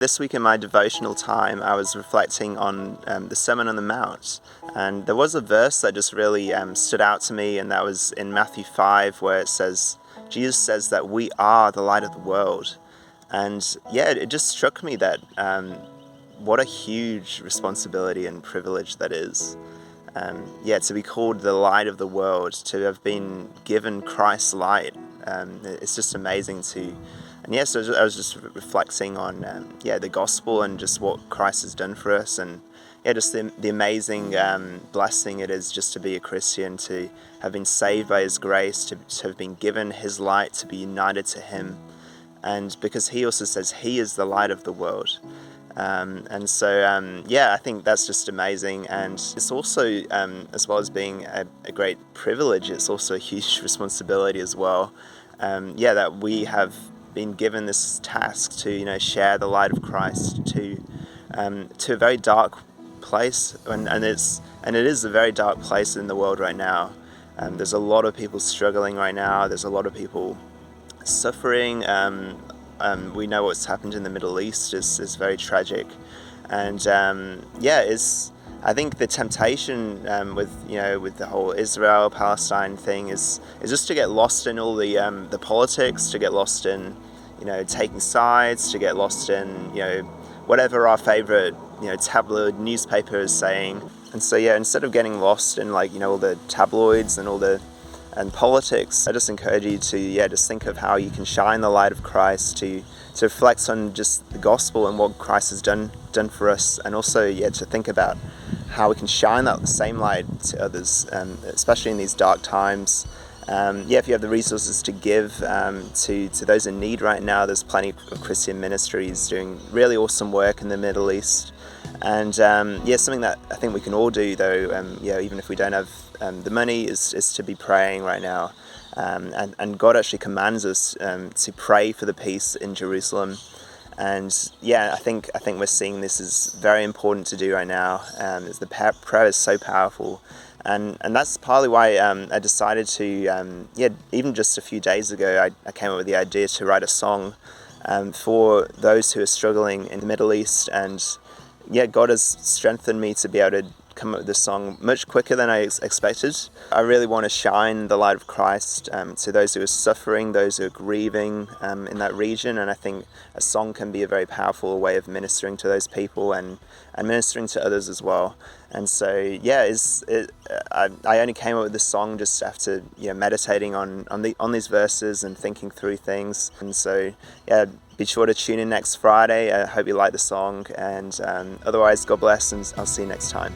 This week in my devotional time, I was reflecting on the Sermon on the Mount, and there was a verse that just really stood out to me, and that was in Matthew 5, where Jesus says that we are the light of the world. And yeah, it just struck me that what a huge responsibility and privilege that is. To be called the light of the world, to have been given Christ's light, it's just amazing so I was just reflecting on the gospel and just what Christ has done for us, and just the amazing blessing it is just to be a Christian, to have been saved by His grace, to have been given His light, to be united to Him, and because He also says He is the light of the world. I think that's just amazing, and it's also, as well as being a great privilege, it's also a huge responsibility as well. That we have been given this task to share the light of Christ to a very dark place, and it is a very dark place in the world right now. There's a lot of people struggling right now. There's a lot of people suffering. We know what's happened in the Middle East is very tragic, and I think the temptation with the whole Israel-Palestine thing is just to get lost in all the politics, to get lost in taking sides, to get lost in whatever our favorite tabloid newspaper is saying. And so instead of getting lost in all the tabloids and politics, I just encourage you to just think of how you can shine the light of Christ, to reflect on just the gospel and what Christ has done for us, and also to think about how we can shine that same light to others, especially in these dark times. If you have the resources to give to those in need right now, there's plenty of Christian ministries doing really awesome work in the Middle East. And something that I think we can all do, though, even if we don't have the money, is to be praying right now. And God actually commands us to pray for the peace in Jerusalem. And I think we're seeing this is very important to do right now. As the prayer is so powerful, and that's partly why I decided to even just a few days ago I came up with the idea to write a song for those who are struggling in the Middle East. And God has strengthened me to be able to come up with this song much quicker than I expected. I really want to shine the light of Christ to those who are suffering, those who are grieving in that region, and I think a song can be a very powerful way of ministering to those people and ministering to others as well. And so I only came up with this song just after meditating on these verses and thinking through things. And so be sure to tune in next Friday. I hope you like the song, and otherwise, God bless, and I'll see you next time.